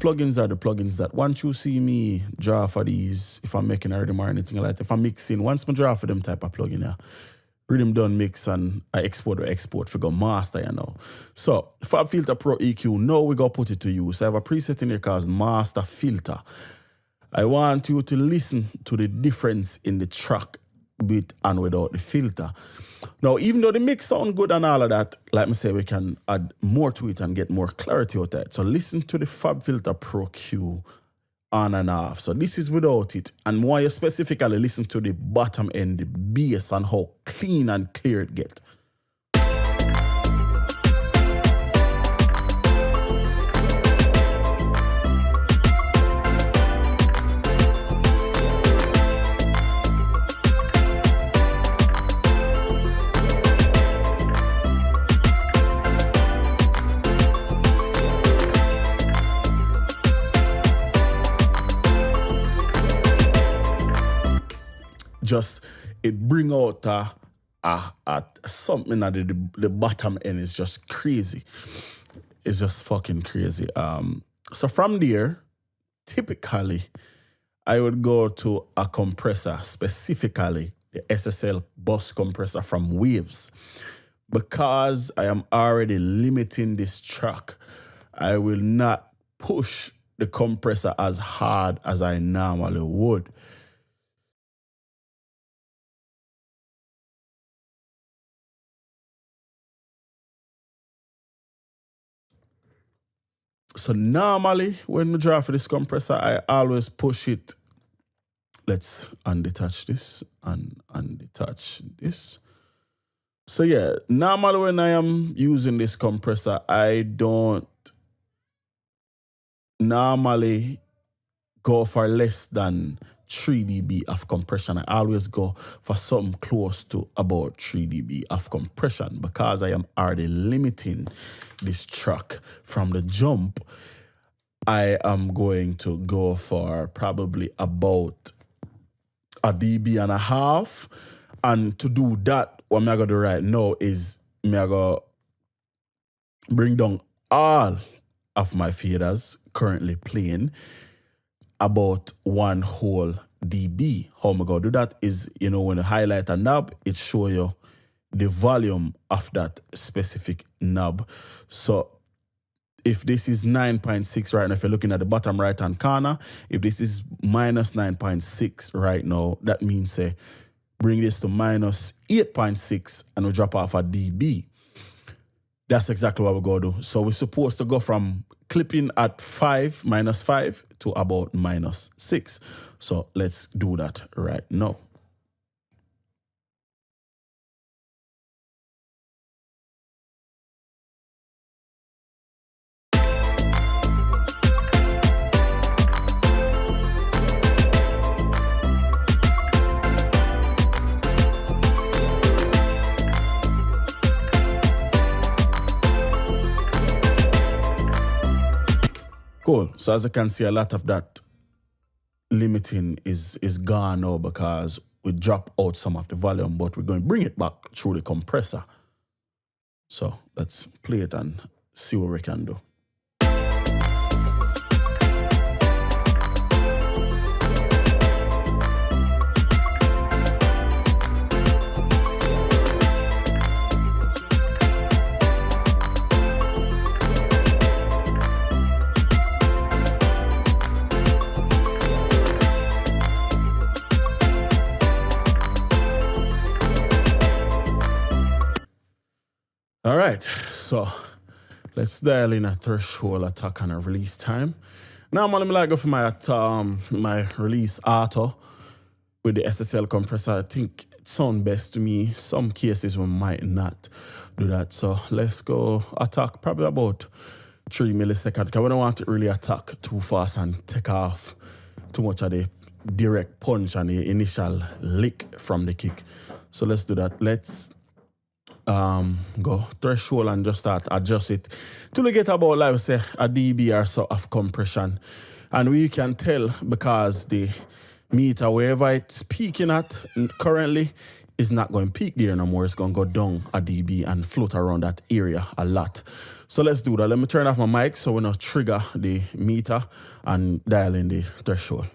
plugins are the plugins that once you see me draw for these, if I'm making a rhythm or anything like that, if I'm mixing, once I draw for them type of plugin, yeah, rhythm done mix and I export for go master, you know. So Fab Filter Pro EQ, now we go put it to use. I have a preset in here called Master Filter. I want you to listen to the difference in the track with and without the filter. Now, even though the mix sound good and all of that, like I say, we can add more to it and get more clarity out of it. So listen to the Fab Filter Pro Q on and off. So this is without it. And more you specifically listen to the bottom end, the bass, and how clean and clear it gets. Just it bring out something at the bottom end is just crazy. It's just fucking crazy. So from there, typically, I would go to a compressor, specifically the SSL bus compressor from Waves. Because I am already limiting this track, I will not push the compressor as hard as I normally would. So normally, when we draw for this compressor, I always push it. Let's undetach this and undetach this. So yeah, normally when I am using this compressor, I don't normally go for less than 3 dB of compression. I always go for something close to about 3 dB of compression because I am already limiting this track from the jump. I am going to go for probably about 1.5 dB. And to do that, what I'm going to do right now is I'm going to bring down all of my faders currently playing about 1 whole dB. How am I going to do that is, you know, when you highlight a knob, it shows you the volume of that specific knob. So if this is 9.6 right now, if you're looking at the bottom right-hand corner, if this is minus 9.6 right now, that means say, bring this to minus 8.6 and we drop off a dB. That's exactly what we're going to do. So we're supposed to go from clipping at minus 5 to about minus 6. So let's do that right now. Cool. So as you can see, a lot of that limiting is gone now because we drop out some of the volume, but we're going to bring it back through the compressor. So let's play it and see what we can do. All right, so let's dial in a threshold, attack, and a release time. Now I'm going to go for my release auto with the SSL compressor. I think it sounds best to me. Some cases we might not do that. So let's go attack probably about 3 milliseconds because we don't want to really attack too fast and take off too much of the direct punch and the initial lick from the kick. So let's do that. Let's go threshold and just start adjust it till we get about, like I say, a dB or so of compression. And we can tell because the meter, wherever it's peaking at currently, is not going to peak there no more. It's going to go down a dB and float around that area a lot. So let's do that. Let me turn off my mic so we don't trigger the meter and dial in the threshold.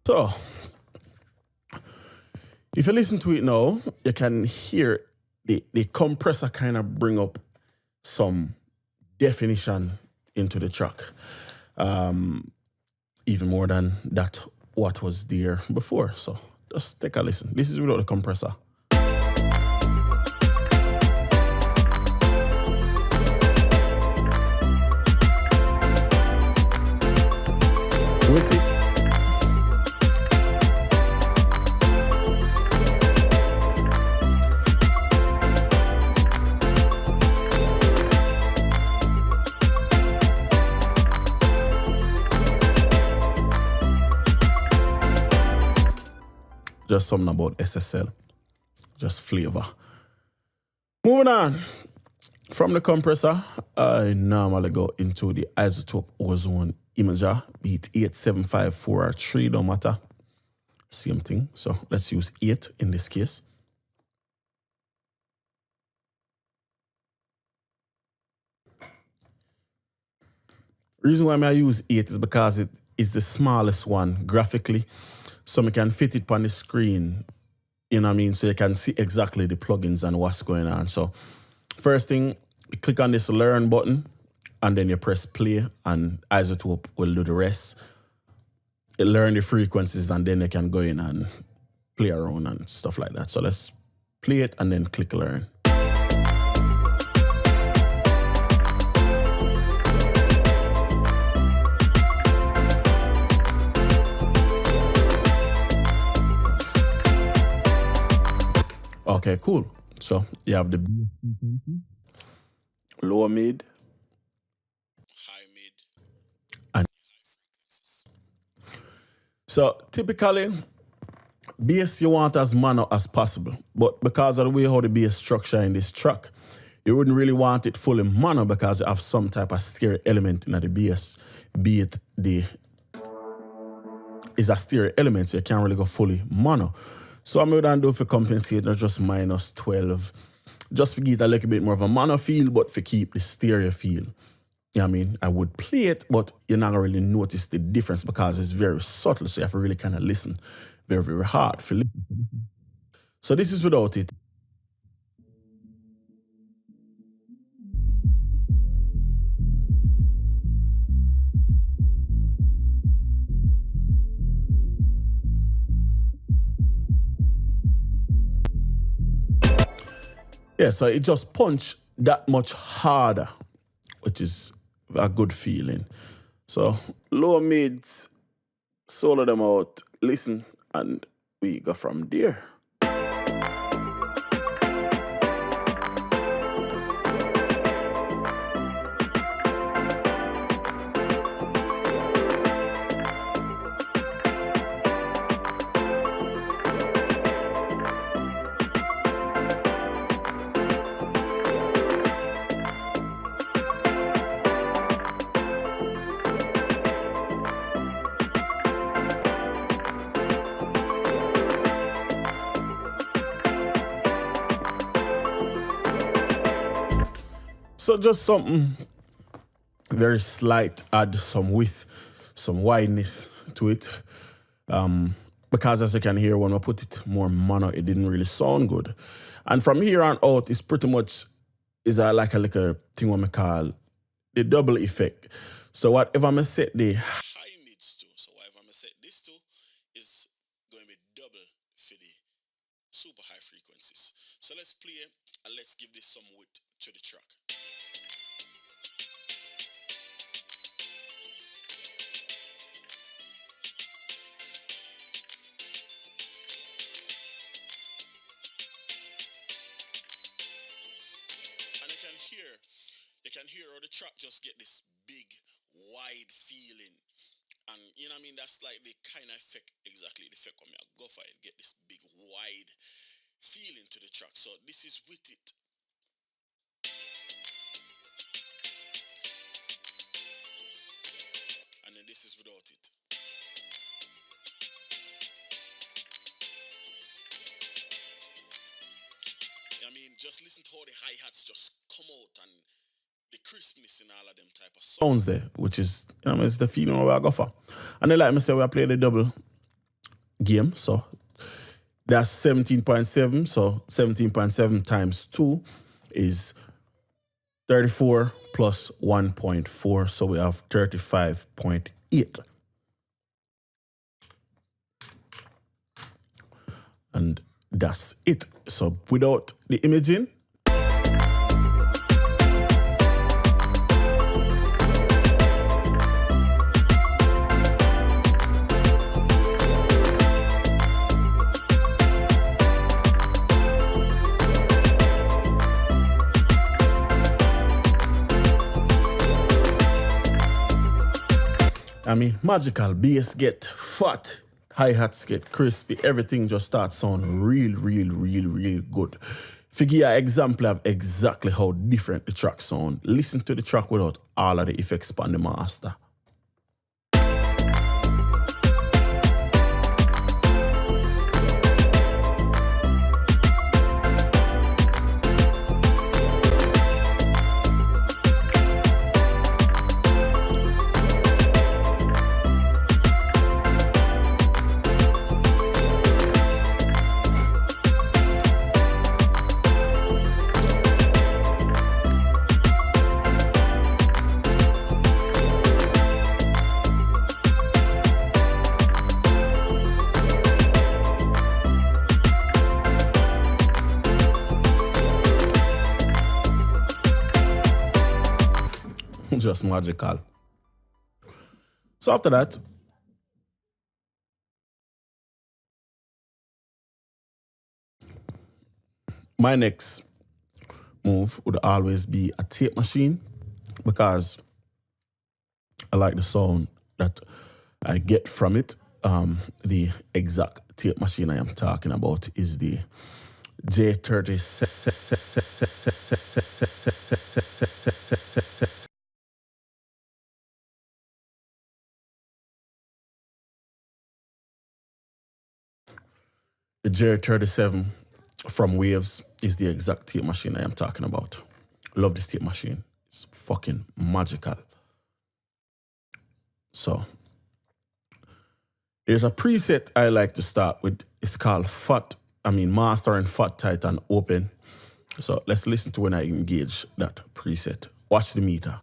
So, if you listen to it now, you can hear the compressor kind of bring up some definition into the track. Even more than that what was there before. So just take a listen. This is without the compressor. With it. Just something about SSL, just flavor. Moving on, from the compressor, I normally go into the isotope ozone imager, be it 8754 or 3, don't matter. Same thing, so let's use 8 in this case. Reason why I use 8 is because it is the smallest one graphically, so I can fit it on the screen, you know what I mean? So you can see exactly the plugins and what's going on. So first thing, you click on this learn button and then you press play and isotope will do the rest. You learn the frequencies and then you can go in and play around and stuff like that. So let's play it and then click learn. Okay, cool. So you have the low mid, high mid, and high frequencies. So typically, bass you want as mono as possible, but because of the way how the bass structure in this track, you wouldn't really want it fully mono because you have some type of stereo element in the bass, be it is a stereo element, so you can't really go fully mono. So I'm going to do for compensate, not just minus 12, just to get a little bit more of a mono feel, but to keep the stereo feel. You know what I mean? I would play it, but you're not going to really notice the difference because it's very subtle, so you have to really kind of listen very, very hard. So this is without it. Yeah, so it just punched that much harder, which is a good feeling. So low mids, solo them out, listen, and we go from there. So just something very slight, add some width, some wideness to it. Because as you can hear, when I put it more mono, it didn't really sound good. And from here on out, it's pretty much like a little thing what I call the double effect. So whatever I set the high mids to, so whatever I set this to, is going to be double for the super high frequencies. So let's play and let's give this some width to the track. just get this big, wide feeling. And you know what I mean? That's like the kind of effect, exactly the effect when I go for it, get this big, wide feeling to the track. So this is with it. And then this is without it. I mean, just listen to how the hi-hats just come out and the crispness in all of them type of sounds there, which is, you know, it's the feeling where I go for. And then like I said, we play the double game, so that's 17.7, so 17.7 times 2 is 34 plus 1.4, so we have 35.8. And that's it. So without the imaging, I mean, magical. Bass get fat, hi-hats get crispy, everything just starts sound real good. Figure an example of exactly how different the track sound. Listen to the track without all of the effects on the master. Just magical. So after that, my next move would always be a tape machine, because I like the sound that I get from it. The exact tape machine I am talking about is the J37. The J37 from Waves is the exact tape machine I am talking about. Love this tape machine. It's fucking magical. So, there's a preset I like to start with. It's called Master and Fat, Tight and Open. So, let's listen to when I engage that preset. Watch the meter.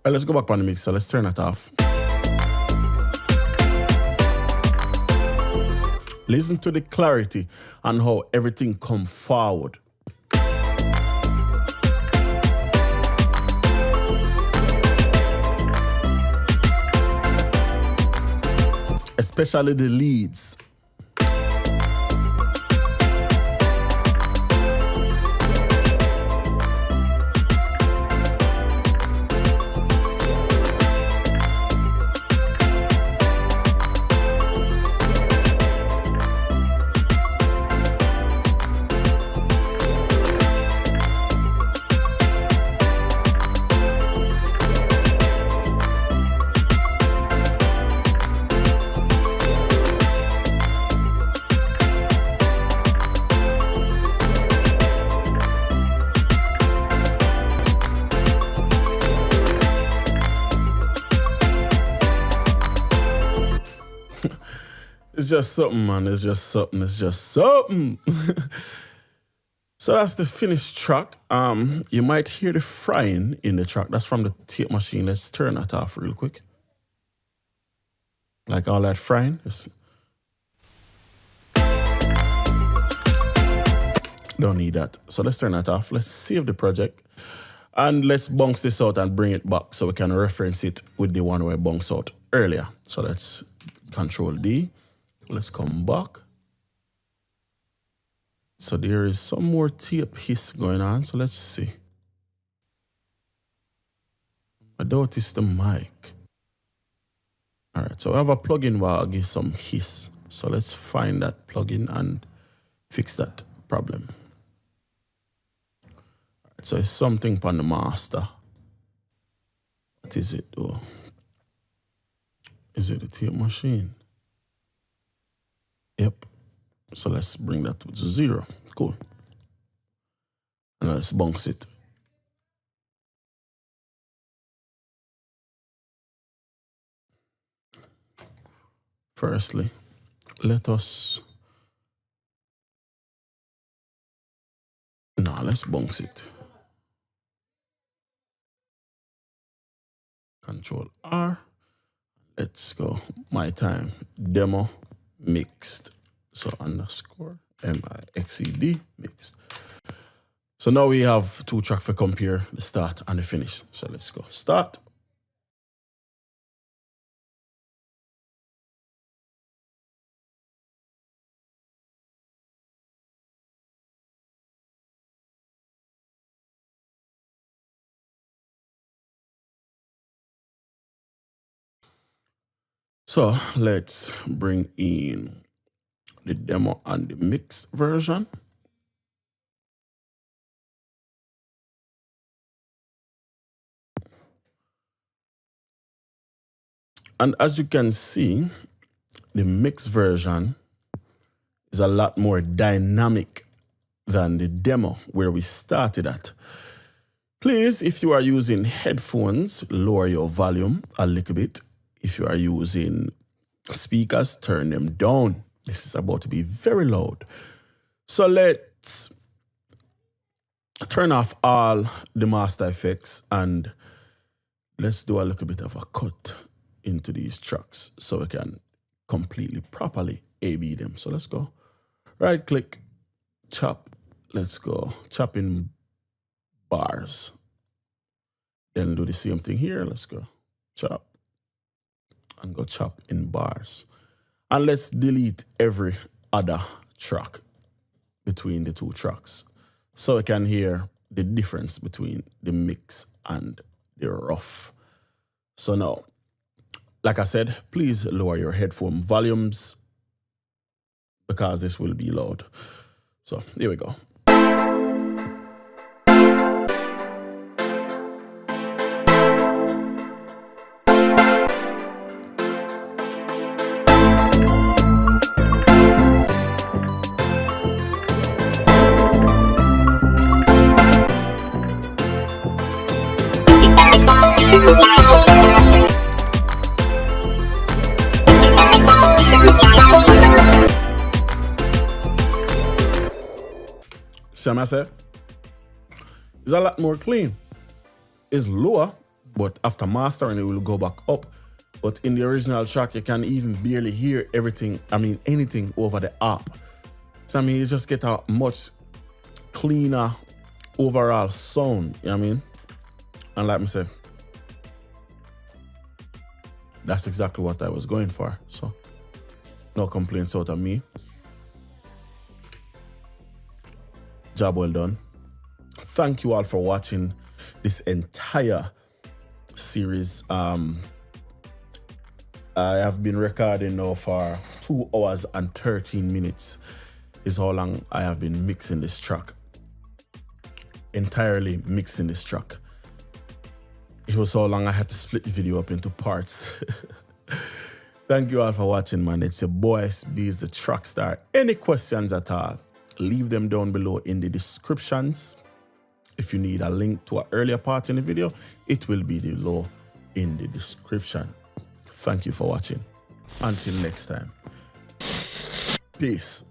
Let's go back on the mixer. Let's turn it off. Listen to the clarity and how everything come forward. Especially the leads. It's just something, man. It's just something. So that's the finished track. You might hear the frying in the track. That's from the tape machine. Let's turn that off real quick. Like all that frying. Don't need that. So let's turn that off. Let's save the project. And let's bounce this out and bring it back so we can reference it with the one we bounced out earlier. So let's Control D. Let's come back. So there is some more tape hiss going on. So let's see. I doubt it's the mic. All right, so I have a plugin where I'll give some hiss. So let's find that plugin and fix that problem. All right, so it's something from the master. What is it though? Is it the tape machine? Yep. So let's bring that to 0. Cool. And let's bounce it. Firstly, let's bounce it. Control R. Let's go. My time. Demo mixed. So underscore MIXED mixed. So now we have 2 tracks for compare, the start and the finish. So let's go. Start. So let's bring in the demo and the mixed version. And as you can see, the mixed version is a lot more dynamic than the demo where we started at. Please, if you are using headphones, lower your volume a little bit. If you are using speakers, turn them down. This is about to be very loud. So let's turn off all the master effects and let's do a little bit of a cut into these tracks so we can completely properly A/B them. So let's go. Right click, chop. Let's go. Chop in bars. Then do the same thing here. Let's go. Chop. And go chop in bars. And let's delete every other track between the 2 tracks so we can hear the difference between the mix and the rough. So now, like I said, please lower your headphone volumes because this will be loud. So here we go. See what I say? It's a lot more clean. It's lower, but after mastering it will go back up. But in the original track, you can even barely hear anything over the app. So you just get a much cleaner overall sound, you know what I mean? And like I said, that's exactly what I was going for. So no complaints out of me. Job well done. Thank you all for watching this entire series. I have been recording now for 2 hours and 13 minutes is how long I have been mixing this track. Entirely mixing this track. It was so long I had to split the video up into parts. Thank you all for watching, man. It's your boy Itz-Beez-Da, the TrackStar. Any questions at all, leave them down below in the descriptions. If you need a link to an earlier part in the video, it will be below in the description. Thank you for watching. Until next time. Peace.